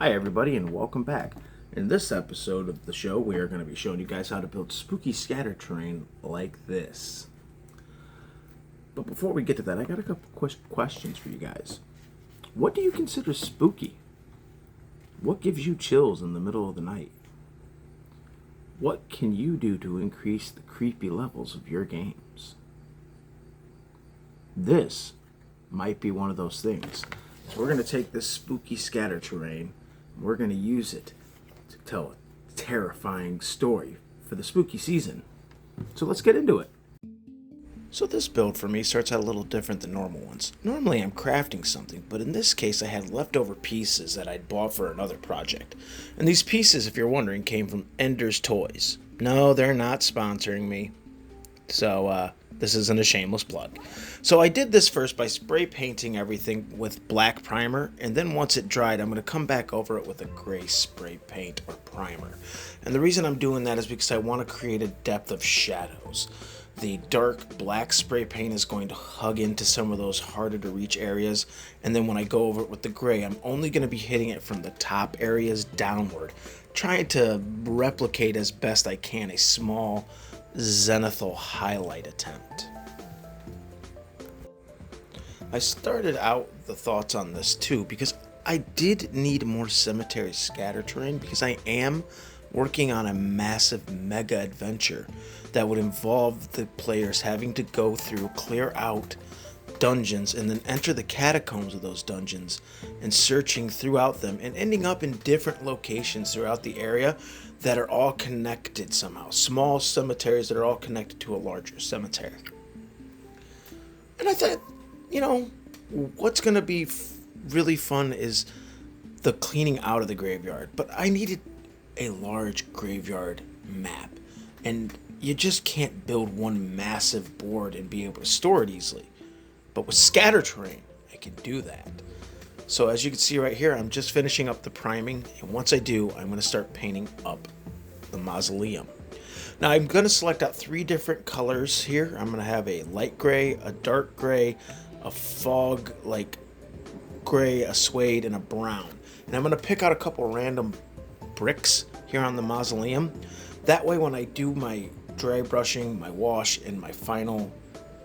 Hi everybody and welcome back. In this episode of the show, we are going to be showing you guys how to build spooky scatter terrain like this. But before we get to that, I got a couple questions for you guys. What do you consider spooky? What gives you chills in the middle of the night? What can you do to increase the creepy levels of your games? This might be one of those things. So we're going to take this spooky scatter terrain, and we're going to use it to tell a terrifying story for the spooky season. So let's get into it. So this build for me starts out a little different than normal ones. Normally I'm crafting something, but in this case I had leftover pieces that I'd bought for another project. And these pieces, if you're wondering, came from Ender's Toys. No, they're not sponsoring me. So, this isn't a shameless plug. So I did this first by spray painting everything with black primer, and then once it dried, I'm going to come back over it with a gray spray paint or primer. And the reason I'm doing that is because I want to create a depth of shadows. The dark black spray paint is going to hug into some of those harder to reach areas, and then when I go over it with the gray, I'm only going to be hitting it from the top areas downward, trying to replicate as best I can a small zenithal highlight attempt. I started out the thoughts on this too because I did need more cemetery scatter terrain because I am working on a massive mega adventure that would involve the players having to go through, clear out dungeons, and then enter the catacombs of those dungeons and searching throughout them and ending up in different locations throughout the area that are all connected somehow. Small cemeteries that are all connected to a larger cemetery. And I thought, what's going to be really fun is the cleaning out of the graveyard. But I needed a large graveyard map. And you just can't build one massive board and be able to store it easily. But with scatter terrain, I can do that. So as you can see right here, I'm just finishing up the priming, and once I do, I'm going to start painting up the mausoleum. Now I'm going to select out 3 different colors here. I'm going to have a light gray, a dark gray, a fog like gray, a suede, and a brown. And I'm going to pick out a couple random bricks here on the mausoleum. That way when I do my dry brushing, my wash, and my final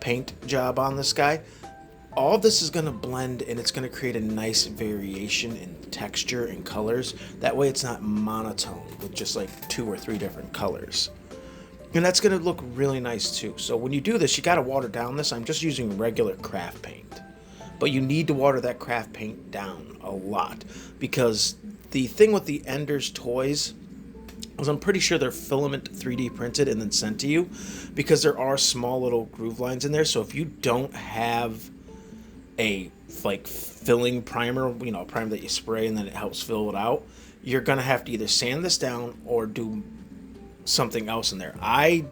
paint job on this guy, all of this is going to blend and it's going to create a nice variation in texture and colors. That way it's not monotone with just like 2 or 3 different colors. And that's going to look really nice too. So when you do this, you got to water down this. I'm just using regular craft paint. But you need to water that craft paint down a lot, because the thing with the Ender's Toys was I'm pretty sure they're filament 3D printed and then sent to you, because there are small little groove lines in there. So if you don't have a like filling primer, a primer that you spray and then it helps fill it out, you're gonna have to either sand this down or do something else in there. I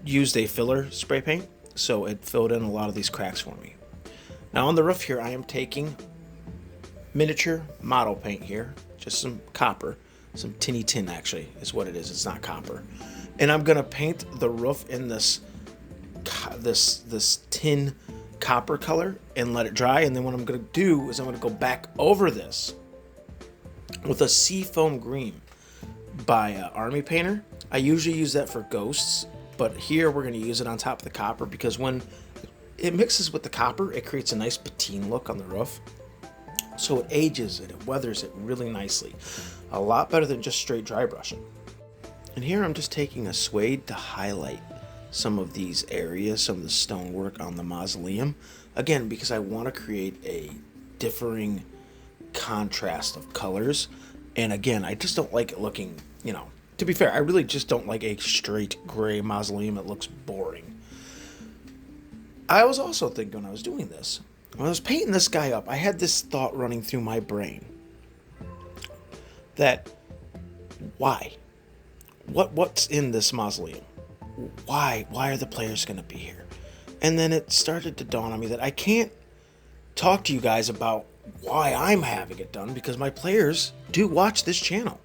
used a filler spray paint, so it filled in a lot of these cracks for me. Now on the roof here, I am taking miniature model paint here, just some copper, some tinny tin actually is what it is. It's not copper, and I'm gonna paint the roof in this tin copper color and let it dry. And then what I'm going to do is I'm going to go back over this with a seafoam green by Army Painter. I usually use that for ghosts, but here we're going to use it on top of the copper because when it mixes with the copper, it creates a nice patina look on the roof. So it ages it, it weathers it really nicely. A lot better than just straight dry brushing. And here I'm just taking a suede to highlight some of these areas, some of the stonework on the mausoleum. Again, because I want to create a differing contrast of colors. And again, I just don't like it looking, to be fair, I really just don't like a straight gray mausoleum. It looks boring. I was also thinking when I was doing this, when I was painting this guy up, I had this thought running through my brain that why? What's in this mausoleum? Why are the players going to be here? And then it started to dawn on me that I can't talk to you guys about why I'm having it done because my players do watch this channel.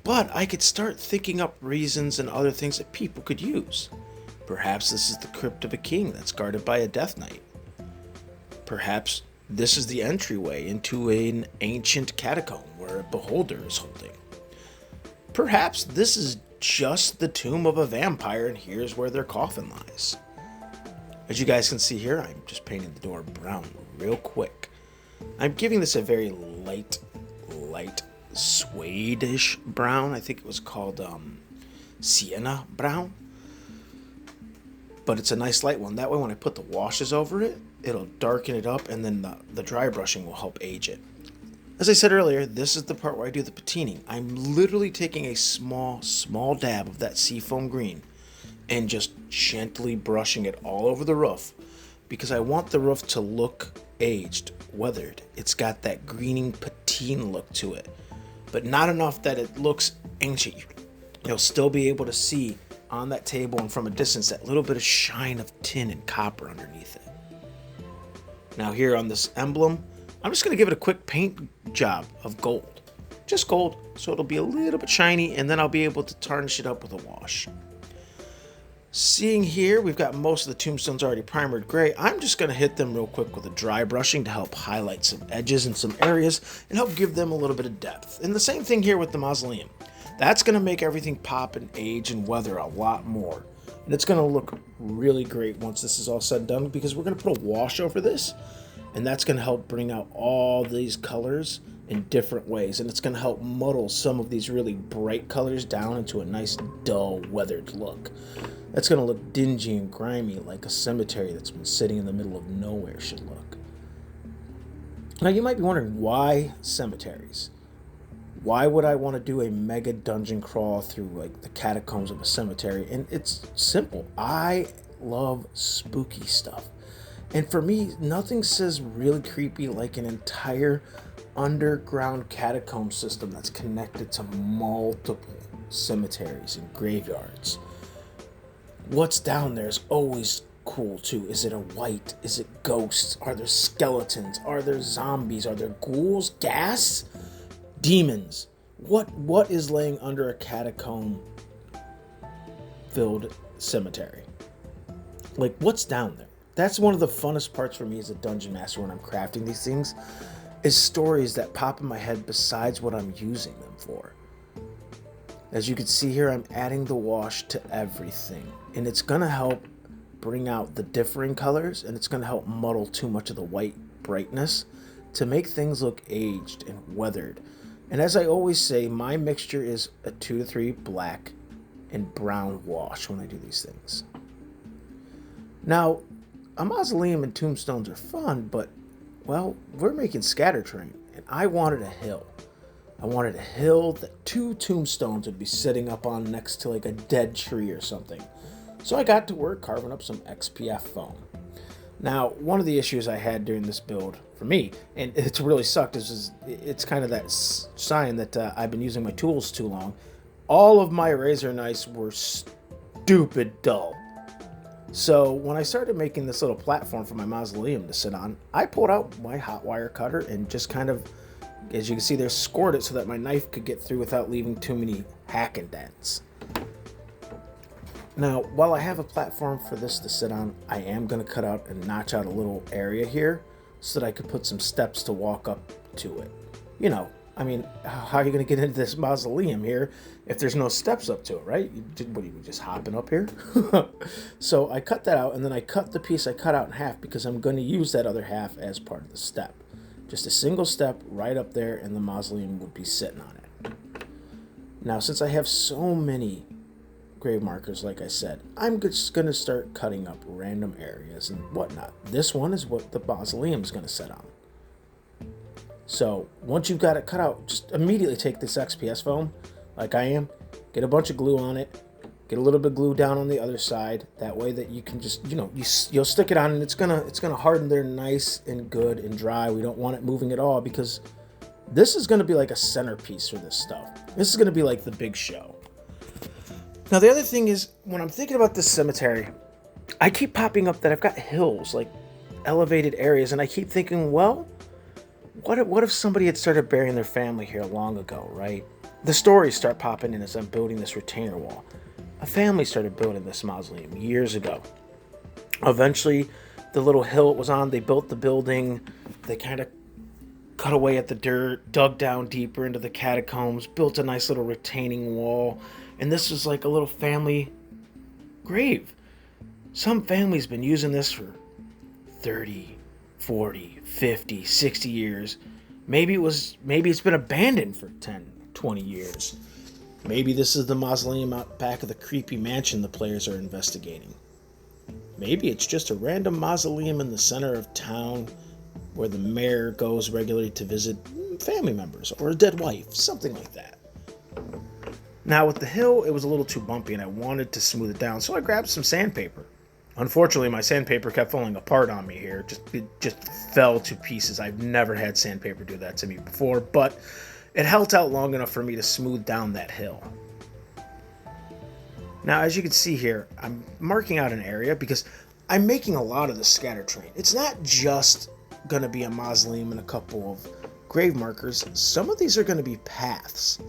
But I could start thinking up reasons and other things that people could use. Perhaps this is the crypt of a king that's guarded by a death knight. Perhaps this is the entryway into an ancient catacomb where a beholder is holding. Perhaps this is just the tomb of a vampire, and here's where their coffin lies. As you guys can see here, I'm just painting the door brown real quick. I'm giving this a very light suede-ish brown. I think it was called sienna brown. But it's a nice light one. That way when I put the washes over it, it'll darken it up, and then the dry brushing will help age it. As I said earlier, this is the part where I do the patining. I'm literally taking a small dab of that seafoam green and just gently brushing it all over the roof, because I want the roof to look aged, weathered. It's got that greening patine look to it, but not enough that it looks ancient. You'll still be able to see on that table and from a distance that little bit of shine of tin and copper underneath it. Now here on this emblem, I'm just going to give it a quick paint job of gold. Just gold, so it'll be a little bit shiny, and then I'll be able to tarnish it up with a wash. Seeing here, we've got most of the tombstones already primered gray. I'm just going to hit them real quick with a dry brushing to help highlight some edges in some areas and help give them a little bit of depth. And the same thing here with the mausoleum. That's going to make everything pop and age and weather a lot more. And it's going to look really great once this is all said and done, because we're going to put a wash over this, and that's going to help bring out all these colors in different ways. And it's going to help muddle some of these really bright colors down into a nice, dull, weathered look. That's going to look dingy and grimy, like a cemetery that's been sitting in the middle of nowhere should look. Now, you might be wondering, why cemeteries? Why would I want to do a mega dungeon crawl through like the catacombs of a cemetery? And it's simple. I love spooky stuff. And for me, nothing says really creepy like an entire underground catacomb system that's connected to multiple cemeteries and graveyards. What's down there is always cool too. Is it a white? Is it ghosts? Are there skeletons? Are there zombies? Are there ghouls? Gas? Demons? What is laying under a catacomb filled cemetery? Like, what's down there? That's one of the funnest parts for me as a dungeon master when I'm crafting these things, is stories that pop in my head besides what I'm using them for. As you can see here, I'm adding the wash to everything, and it's going to help bring out the differing colors, and it's going to help muddle too much of the white brightness to make things look aged and weathered. And as I always say, my mixture is a 2 to 3 black and brown wash when I do these things. Now, a mausoleum and tombstones are fun, but, well, we're making scatter terrain, and I wanted a hill. I wanted a hill that 2 tombstones would be sitting up on next to like a dead tree or something. So I got to work carving up some XPF foam. Now, one of the issues I had during this build, for me, and it's really sucked, is it's kind of that sign that I've been using my tools too long. All of my razor knives were stupid dull. So when I started making this little platform for my mausoleum to sit on, I pulled out my hot wire cutter and just kind of, as you can see there, scored it so that my knife could get through without leaving too many hack indents. Now, while I have a platform for this to sit on, I am going to cut out and notch out a little area here so that I could put some steps to walk up to it. You know, I mean, how are you going to get into this mausoleum here if there's no steps up to it, right? What are you, just hopping up here? So I cut that out, and then I cut the piece I cut out in half because I'm going to use that other half as part of the step. Just a single step right up there, and the mausoleum would be sitting on it. Now, since I have so many grave markers, like I said, I'm just going to start cutting up random areas and whatnot. This one is what the mausoleum is going to sit on. So once you've got it cut out, just immediately take this XPS foam, like I am, get a bunch of glue on it, get a little bit of glue down on the other side. That way that you can just, you'll stick it on, and it's gonna harden there nice and good and dry. We don't want it moving at all, because this is gonna be like a centerpiece for this stuff. This is gonna be like the big show. Now, the other thing is, when I'm thinking about this cemetery, I keep popping up that I've got hills, like elevated areas, and I keep thinking, well, what if somebody had started burying their family here long ago, right? The stories start popping in as I'm building this retainer wall. A family started building this mausoleum years ago. Eventually, the little hill it was on. They built the building. They kind of cut away at the dirt, dug down deeper into the catacombs, built a nice little retaining wall. And this was like a little family grave. Some family's been using this for 30, 40, 50, 60 years. Maybe it's been abandoned for 10, 20 years. Maybe this is the mausoleum out back of the creepy mansion the players are investigating. Maybe it's just a random mausoleum in the center of town where the mayor goes regularly to visit family members or a dead wife, something like that. Now with the hill, it was a little too bumpy and I wanted to smooth it down, so I grabbed some sandpaper. Unfortunately, my sandpaper kept falling apart on me here. It just fell to pieces. I've never had sandpaper do that to me before, but it held out long enough for me to smooth down that hill. Now, as you can see here, I'm marking out an area because I'm making a lot of the scatter terrain. It's not just going to be a mausoleum and a couple of grave markers. Some of these are going to be paths.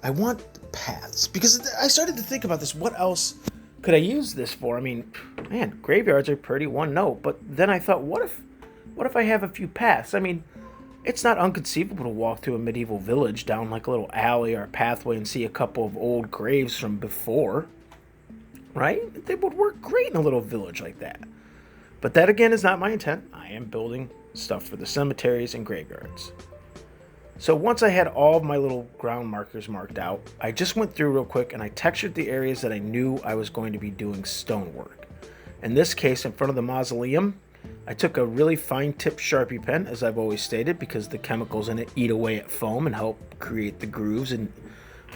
I want paths because I started to think about this. What else could I use this for? I mean, man, graveyards are pretty one note, but then I thought, what if I have a few paths? I mean, it's not unconceivable to walk through a medieval village down like a little alley or a pathway and see a couple of old graves from before, right? They would work great in a little village like that. But that again is not my intent. I am building stuff for the cemeteries and graveyards. So once I had all of my little ground markers marked out, I just went through real quick and I textured the areas that I knew I was going to be doing stonework. In this case, in front of the mausoleum, I took a really fine-tipped Sharpie pen, as I've always stated, because the chemicals in it eat away at foam and help create the grooves and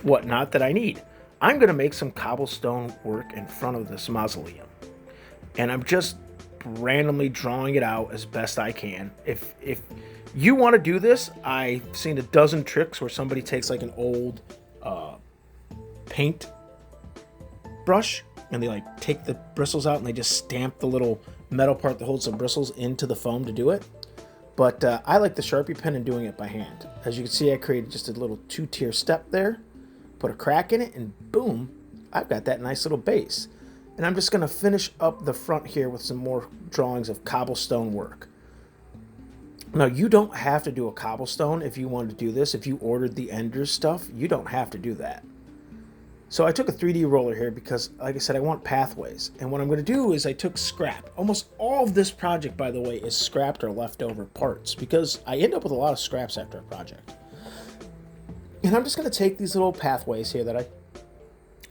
whatnot that I need. I'm going to make some cobblestone work in front of this mausoleum. And I'm just randomly drawing it out as best I can. If you want to do this, I've seen a dozen tricks where somebody takes like an old paint brush and they like take the bristles out and they just stamp the little metal part that holds the bristles into the foam to do it. But I like the Sharpie pen and doing it by hand. As you can see, I created just a little 2-tier step there, put a crack in it, and boom, I've got that nice little base. And I'm just going to finish up the front here with some more drawings of cobblestone work. Now, you don't have to do a cobblestone if you wanted to do this. If you ordered the Enders stuff, you don't have to do that. So I took a 3D roller here because, like I said, I want pathways. And what I'm going to do is I took scrap. Almost all of this project, by the way, is scrapped or leftover parts because I end up with a lot of scraps after a project. And I'm just going to take these little pathways here that I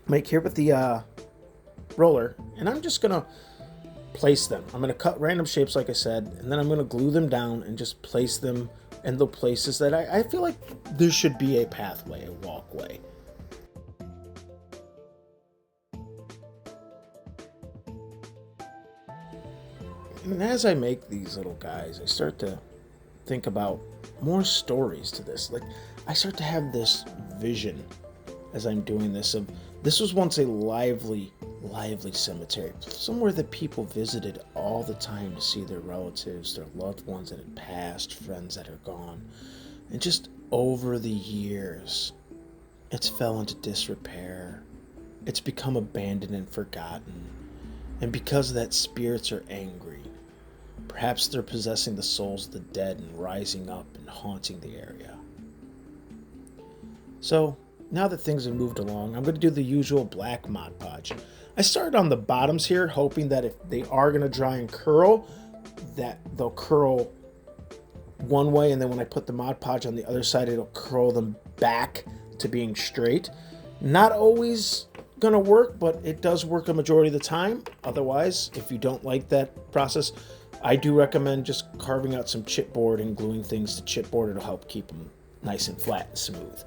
make here with the roller, and I'm just going to place them. I'm going to cut random shapes, like I said, and then I'm going to glue them down and just place them in the places that I feel like there should be a pathway, a walkway. And as I make these little guys, I start to think about more stories to this. Like, I start to have this vision as I'm doing this of this was once a lively cemetery, somewhere that people visited all the time to see their relatives, their loved ones that had passed, friends that are gone. And just over the years, it's fell into disrepair. It's become abandoned and forgotten. And because of that, spirits are angry. Perhaps they're possessing the souls of the dead and rising up and haunting the area. So, now that things have moved along, I'm going to do the usual black Mod Podge. I started on the bottoms here, hoping that if they are going to dry and curl, that they'll curl one way, and then when I put the Mod Podge on the other side, it'll curl them back to being straight. Not always going to work, but it does work a majority of the time. Otherwise, if you don't like that process, I do recommend just carving out some chipboard and gluing things to chipboard. It'll help keep them nice and flat and smooth.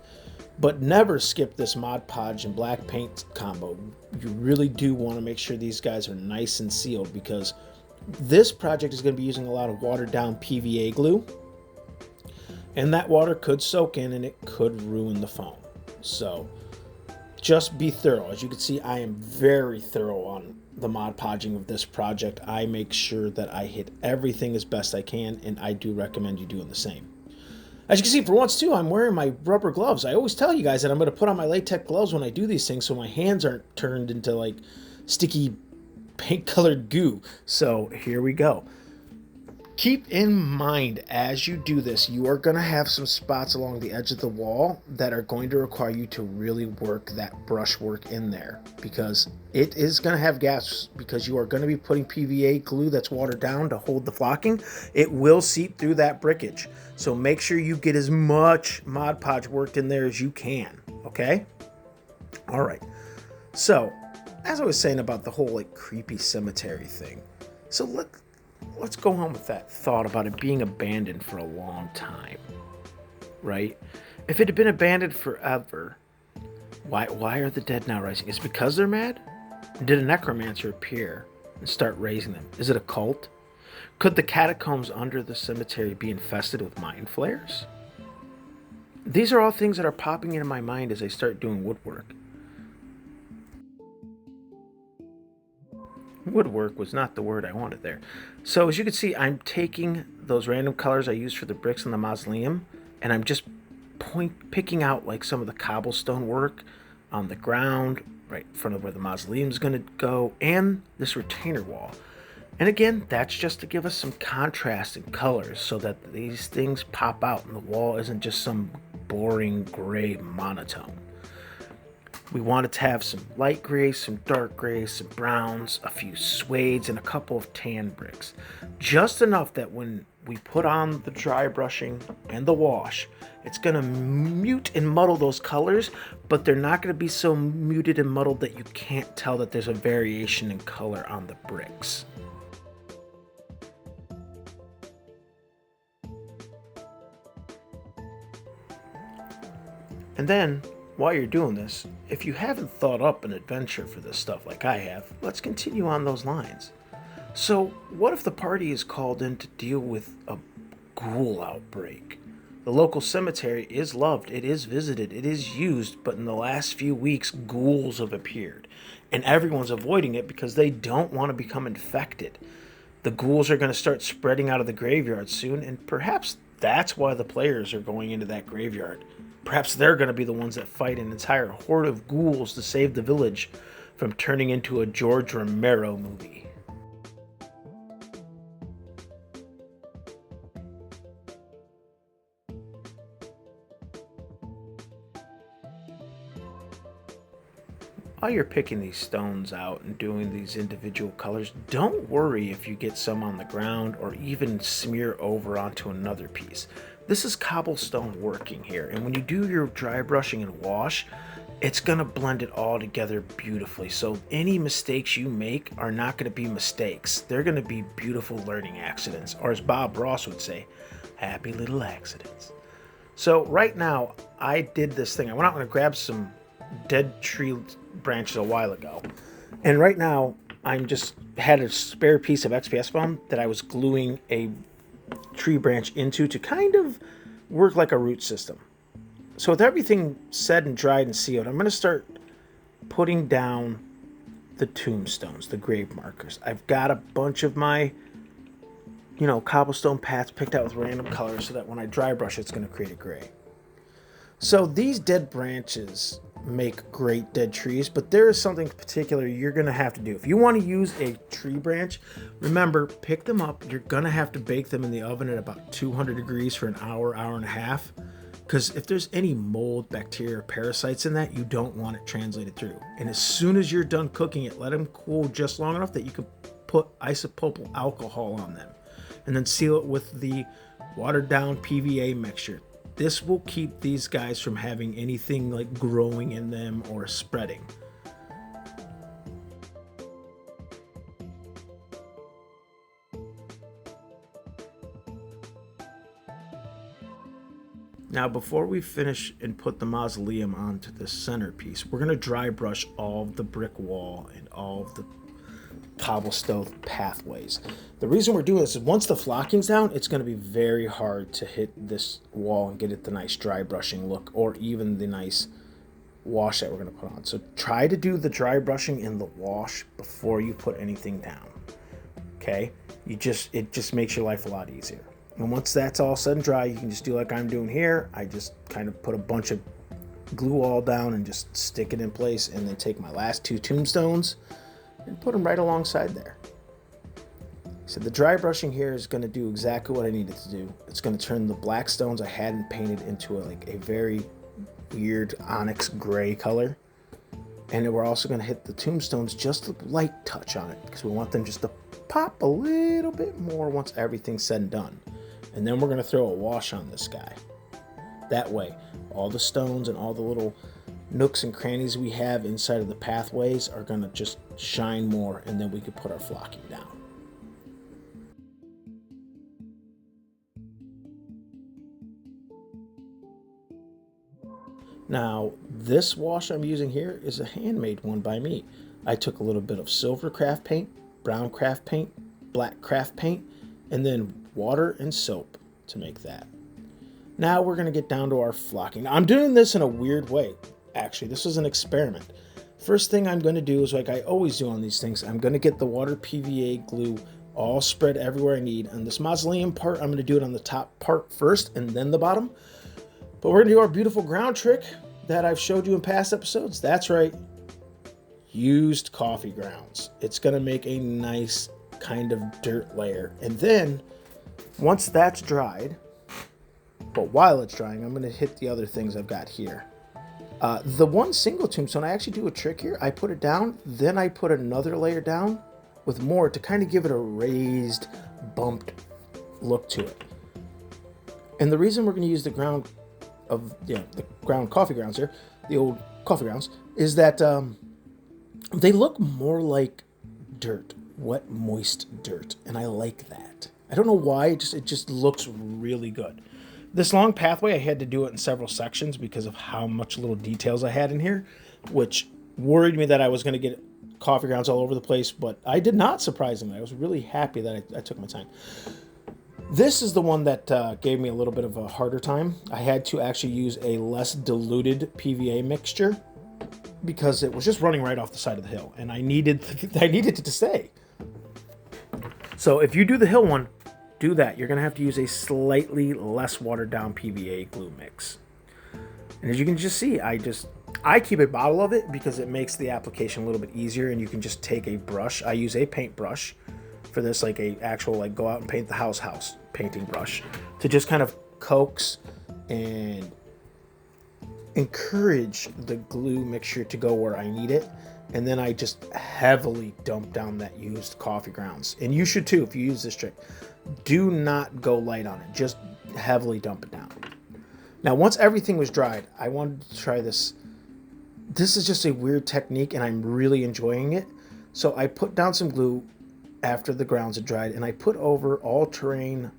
But never skip this Mod Podge and black paint combo. You really do want to make sure these guys are nice and sealed because this project is going to be using a lot of watered down PVA glue. And that water could soak in and it could ruin the foam. So just be thorough. As you can see, I am very thorough on the Mod Podging of this project. I make sure that I hit everything as best I can, and I do recommend you doing the same. As you can see, for once too, I'm wearing my rubber gloves. I always tell you guys that I'm going to put on my latex gloves when I do these things so my hands aren't turned into like sticky paint colored goo. So here we go. Keep in mind as you do this, you are going to have some spots along the edge of the wall that are going to require you to really work that brushwork in there, because it is going to have gaps, because you are going to be putting PVA glue that's watered down to hold the flocking. It will seep through that brickage. So make sure you get as much Mod Podge worked in there as you can. Okay? All right. So, as I was saying about the whole like creepy cemetery thing. So let's go on with that thought about it being abandoned for a long time, right? If it had been abandoned forever, why are the dead now rising? Is it because they're mad? Did a necromancer appear and start raising them? Is it a cult? Could the catacombs under the cemetery be infested with mind flayers? These are all things that are popping into my mind as I start doing woodwork. Woodwork was not the word I wanted there. So as you can see, I'm taking those random colors I used for the bricks in the mausoleum, and I'm just picking out like some of the cobblestone work on the ground right in front of where the mausoleum is going to go, and this retainer wall. And again, that's just to give us some contrast in colors so that these things pop out and the wall isn't just some boring gray monotone. We wanted to have some light grays, some dark grays, some browns, a few suedes, and a couple of tan bricks. Just enough that when we put on the dry brushing and the wash, it's going to mute and muddle those colors, but they're not going to be so muted and muddled that you can't tell that there's a variation in color on the bricks. And then, while you're doing this, if you haven't thought up an adventure for this stuff like I have, let's continue on those lines. So, what if the party is called in to deal with a ghoul outbreak? The local cemetery is loved, it is visited, it is used, but in the last few weeks, ghouls have appeared. And everyone's avoiding it because they don't want to become infected. The ghouls are going to start spreading out of the graveyard soon, and perhaps that's why the players are going into that graveyard. Perhaps they're going to be the ones that fight an entire horde of ghouls to save the village from turning into a George Romero movie. While you're picking these stones out and doing these individual colors, don't worry if you get some on the ground or even smear over onto another piece. This is cobblestone working here, and when you do your dry brushing and wash, it's going to blend it all together beautifully. So any mistakes you make are not going to be mistakes. They're going to be beautiful learning accidents, or as Bob Ross would say, happy little accidents. So right now, I did this thing. I went out and grabbed some dead tree branches a while ago, and right now I'm just had a spare piece of XPS foam that I was gluing a tree branch into to kind of work like a root system. So with everything said and dried and sealed, I'm going to start putting down the tombstones, the grave markers. I've got a bunch of my cobblestone paths picked out with random colors so that when I dry brush it's going to create a gray. So these dead branches make great dead trees, but there is something particular you're going to have to do. If you want to use a tree branch, remember, pick them up. You're going to have to bake them in the oven at about 200 degrees for an hour, hour and a half, because if there's any mold, bacteria, or parasites in that, you don't want it translated through. And as soon as you're done cooking it, let them cool just long enough that you can put isopropyl alcohol on them and then seal it with the watered down PVA mixture. This will keep these guys from having anything like growing in them or spreading. Now, before we finish and put the mausoleum onto the centerpiece, we're going to dry brush all of the brick wall and all of the cobblestone pathways. The reason we're doing this is once the flocking's down, it's going to be very hard to hit this wall and get it the nice dry brushing look or even the nice wash that we're going to put on. So try to do the dry brushing in the wash before you put anything down. Okay? It just makes your life a lot easier. And once that's all said and dry, you can just do like I'm doing here. I just kind of put a bunch of glue all down and just stick it in place, and then take my last two tombstones and put them right alongside there. So the dry brushing here is going to do exactly what I need it to do. It's going to turn the black stones I hadn't painted into a very weird onyx gray color. And then we're also going to hit the tombstones just a light touch on it because we want them just to pop a little bit more once everything's said and done. And then we're going to throw a wash on this guy. That way, all the stones and all the little nooks and crannies we have inside of the pathways are going to just shine more, and then we can put our flocking down. Now, this wash I'm using here is a handmade one by me. I took a little bit of silver craft paint, brown craft paint, black craft paint, and then water and soap to make that. Now we're going to get down to our flocking. Now, I'm doing this in a weird way. Actually, this is an experiment. First thing I'm going to do is, like I always do on these things, I'm going to get the water PVA glue all spread everywhere I need. On this mausoleum part, I'm going to do it on the top part first and then the bottom. But we're going to do our beautiful ground trick that I've showed you in past episodes. That's right. Used coffee grounds. It's going to make a nice kind of dirt layer. And then once that's dried, but while it's drying, I'm going to hit the other things I've got here. The one single tombstone, I actually do a trick here. I put it down, then I put another layer down with more to kind of give it a raised, bumped look to it. And the reason we're going to use the ground the ground coffee grounds here, the old coffee grounds, is that they look more like dirt, wet, moist dirt, and I like that. I don't know why, it just looks really good. This long pathway, I had to do it in several sections because of how much little details I had in here, which worried me that I was going to get coffee grounds all over the place, but I did not, surprisingly. I was really happy that I took my time. This is the one that gave me a little bit of a harder time. I had to actually use a less diluted PVA mixture because it was just running right off the side of the hill, and I needed it to stay. So if you do the hill one, do that. You're going to have to use a slightly less watered down PVA glue mix. And as you can just see, I keep a bottle of it because it makes the application a little bit easier, and you can just take a brush. I use a paint brush for this, like a actual go out and paint the house painting brush, to just kind of coax and encourage the glue mixture to go where I need it. And then I just heavily dump down that used coffee grounds. And you should too if you use this trick. Do not go light on it. Just heavily dump it down. Now, once everything was dried, I wanted to try this. This is just a weird technique, and I'm really enjoying it. So I put down some glue after the grounds had dried, and I put over all-terrain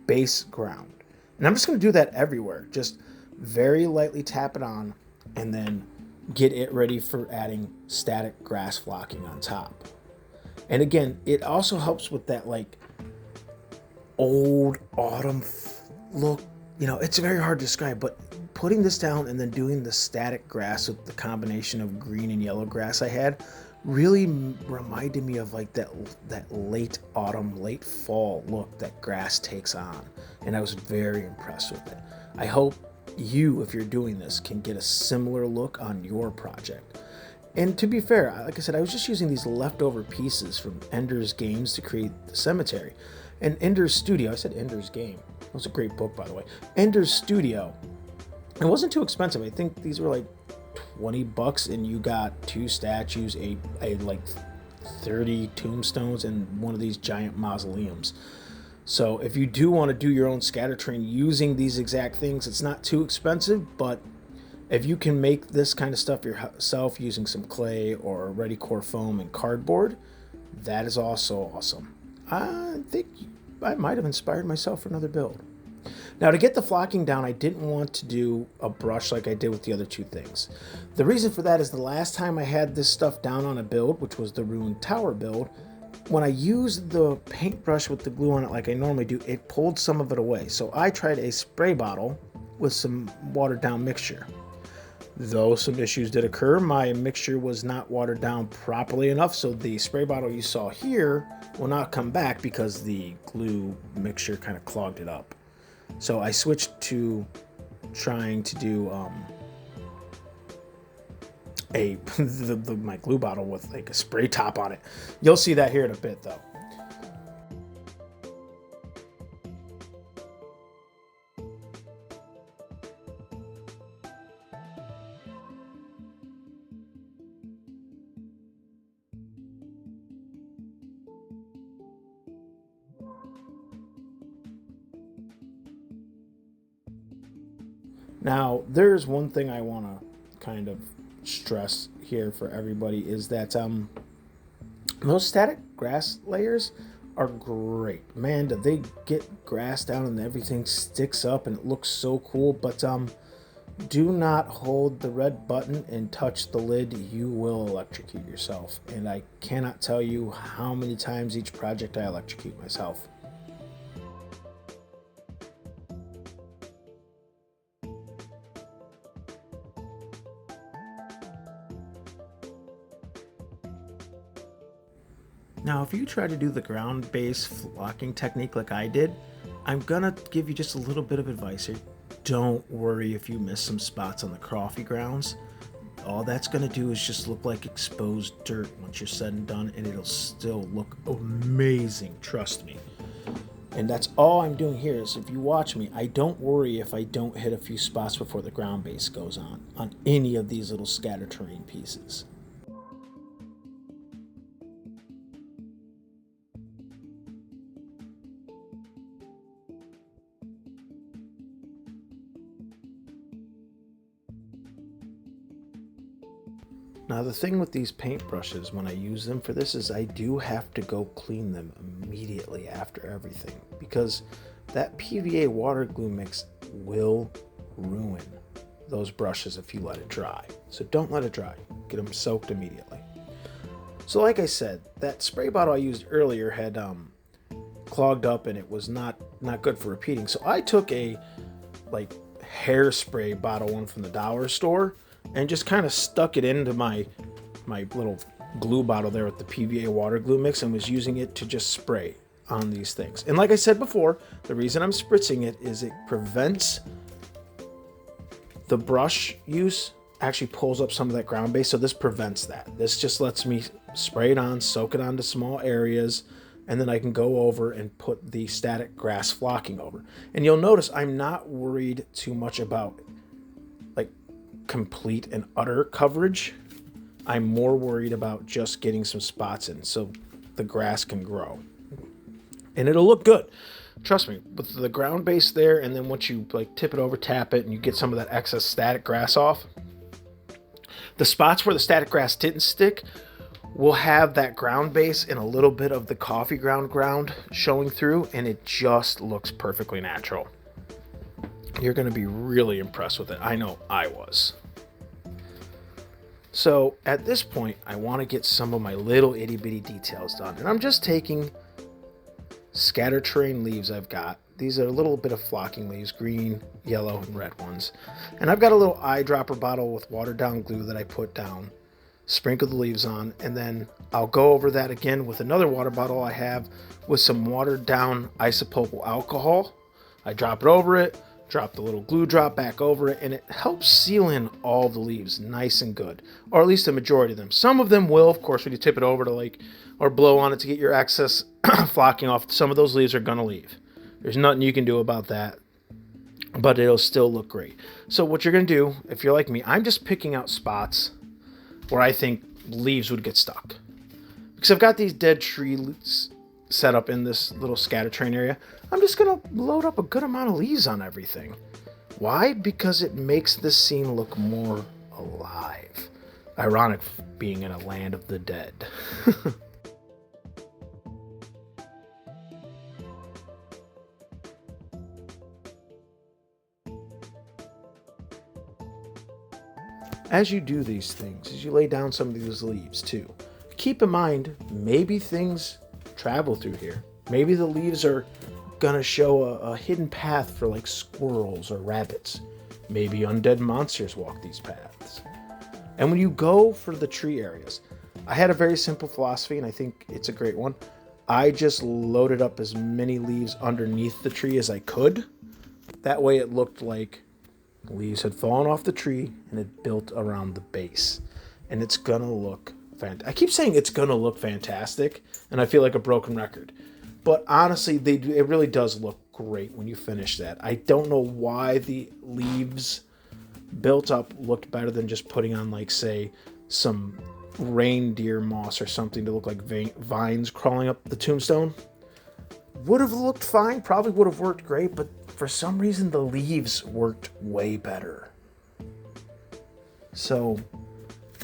base ground. And I'm just going to do that everywhere. Just very lightly tap it on, and then get it ready for adding static grass flocking on top. And again, it also helps with that old autumn look. It's very hard to describe, but putting this down and then doing the static grass with the combination of green and yellow grass I had really reminded me of that late autumn, late fall look that grass takes on. And I was very impressed with it. I hope you, if you're doing this, can get a similar look on your project. And to be fair, like I said, I was just using these leftover pieces from Ender's Games to create the cemetery. And Ender's Studio, I said Ender's Game. It was a great book, by the way. Ender's Studio. It wasn't too expensive. I think these were like $20, and you got 2 statues, a 30 tombstones, and one of these giant mausoleums. So if you do want to do your own scatter terrain using these exact things, it's not too expensive, but if you can make this kind of stuff yourself using some clay or ready core foam and cardboard, that is also awesome. I think I might have inspired myself for another build. Now, to get the flocking down, I didn't want to do a brush like I did with the other 2 things. The reason for that is the last time I had this stuff down on a build, which was the Ruined Tower build, when I used the paintbrush with the glue on it like I normally do, it pulled some of it away. So I tried a spray bottle with some watered down mixture. Though some issues did occur, my mixture was not watered down properly enough, so the spray bottle you saw here will not come back because the glue mixture kind of clogged it up. So I switched to trying to do my glue bottle with like a spray top on it. You'll see that here in a bit though. Now, there's one thing I want to kind of stress here for everybody is that those static grass layers are great. Man, do they get grass down and everything sticks up and it looks so cool, but do not hold the red button and touch the lid. You will electrocute yourself. And I cannot tell you how many times each project I electrocute myself. Now, if you try to do the ground base flocking technique like I did, I'm gonna give you just a little bit of advice here. Don't worry if you miss some spots on the coffee grounds. All that's gonna do is just look like exposed dirt once you're said and done, and it'll still look amazing, trust me. And that's all I'm doing here is if you watch me, I don't worry if I don't hit a few spots before the ground base goes on any of these little scatter terrain pieces. Now the thing with these paintbrushes when I use them for this is I do have to go clean them immediately after everything because that PVA water glue mix will ruin those brushes if you let it dry. So don't let it dry. Get them soaked immediately. So like I said, that spray bottle I used earlier had clogged up and it was not good for repeating. So I took a like hairspray bottle one from the dollar store and just kind of stuck it into my little glue bottle there with the PVA water glue mix and was using it to just spray on these things. And like I said before, the reason I'm spritzing it is it prevents the brush use actually pulls up some of that ground base, so this prevents that. This just lets me spray it on, soak it onto small areas, and then I can go over and put the static grass flocking over. And you'll notice I'm not worried too much about like complete and utter coverage. I'm more worried about just getting some spots in so the grass can grow. And it'll look good. Trust me, with the ground base there, and then once you like tip it over, tap it, and you get some of that excess static grass off, the spots where the static grass didn't stick will have that ground base and a little bit of the coffee ground showing through, and it just looks perfectly natural. You're going to be really impressed with it. I know I was. So at this point, I want to get some of my little itty bitty details done. And I'm just taking scatter terrain leaves I've got. These are a little bit of flocking leaves, green, yellow, and red ones. And I've got a little eyedropper bottle with watered down glue that I put down, sprinkle the leaves on, and then I'll go over that again with another water bottle I have with some watered down isopropyl alcohol. I drop it over it, drop the little glue drop back over it, and it helps seal in all the leaves nice and good, or at least the majority of them. Some of them will, of course, when you tip it over to like, or blow on it to get your excess flocking off, some of those leaves are going to leave. There's nothing you can do about that, but it'll still look great. So what you're going to do, if you're like me, I'm just picking out spots where I think leaves would get stuck. Because I've got these dead trees set up in this little scatter terrain area. I'm just going to load up a good amount of leaves on everything. Why? Because it makes the scene look more alive. Ironic being in a land of the dead. As you do these things, as you lay down some of these leaves too, keep in mind, maybe things travel through here. Maybe the leaves are gonna show a hidden path for like squirrels or rabbits. Maybe undead monsters walk these paths. And when you go for the tree areas, I had a very simple philosophy, and I think it's a great one. I just loaded up as many leaves underneath the tree as I could. That way it looked like leaves had fallen off the tree and it built around the base. and it's gonna look I keep saying it's gonna look fantastic, and I feel like a broken record. But honestly, it really does look great when you finish that. I don't know why the leaves built up looked better than just putting on, like, say, some reindeer moss or something to look like vines crawling up the tombstone. Would have looked fine, probably would have worked great, but for some reason the leaves worked way better. So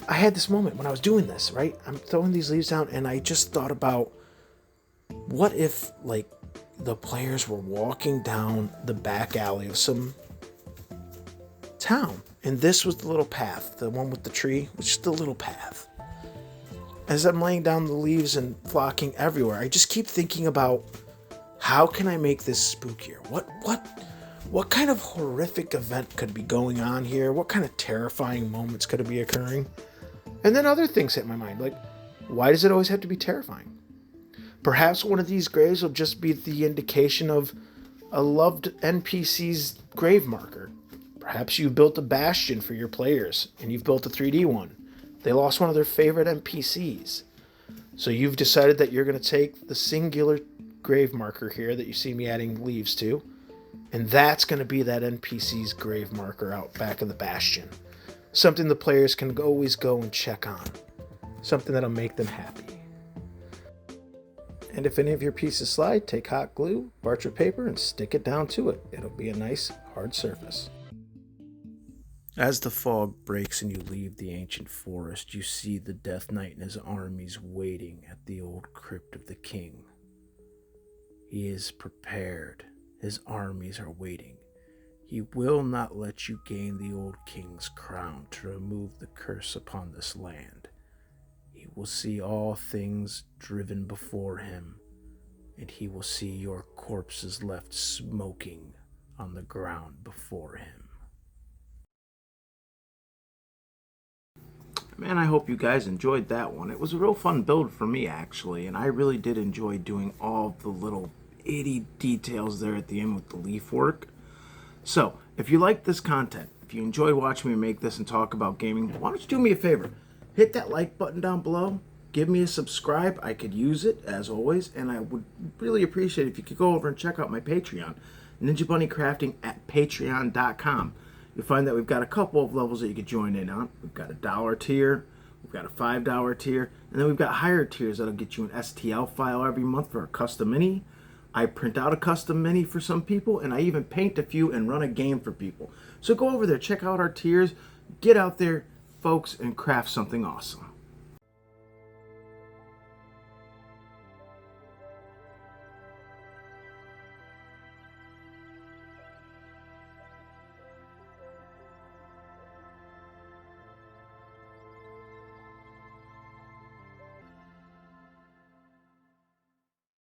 I had this moment when I was doing this, right? I'm throwing these leaves down, and I just thought about, what if, like, the players were walking down the back alley of some town, and this was the little path, the one with the tree, which is the little path. As I'm laying down the leaves and flocking everywhere, I just keep thinking about, how can I make this spookier? What kind of horrific event could be going on here? What kind of terrifying moments could be occurring? And then other things hit my mind, like, why does it always have to be terrifying? Perhaps one of these graves will just be the indication of a loved NPC's grave marker. Perhaps you've built a bastion for your players, and you've built a 3D one. They lost one of their favorite NPCs. So you've decided that you're going to take the singular grave marker here that you see me adding leaves to, and that's going to be that NPC's grave marker out back of the bastion. Something the players can always go and check on. Something that'll make them happy. And if any of your pieces slide, take hot glue, parchment paper, and stick it down to it. It'll be a nice, hard surface. As the fog breaks and you leave the ancient forest, you see the Death Knight and his armies waiting at the old crypt of the king. He is prepared. His armies are waiting. He will not let you gain the old king's crown to remove the curse upon this land. He will see all things driven before him, and he will see your corpses left smoking on the ground before him. Man, I hope you guys enjoyed that one. It was a real fun build for me, actually, and I really did enjoy doing all the little itty details there at the end with the leaf work. So, if you like this content, if you enjoy watching me make this and talk about gaming, why don't you do me a favor? Hit that like button down below. Give me a subscribe. I could use it, as always, and I would really appreciate it if you could go over and check out my Patreon, Ninja Bunny Crafting at patreon.com. You'll find that we've got a couple of levels that you could join in on. We've got a $1 tier, we've got a $5 tier, and then we've got higher tiers that'll get you an STL file every month for a custom mini. I print out a custom mini for some people, and I even paint a few and run a game for people. So go over there, check out our tiers, get out there, folks, and craft something awesome.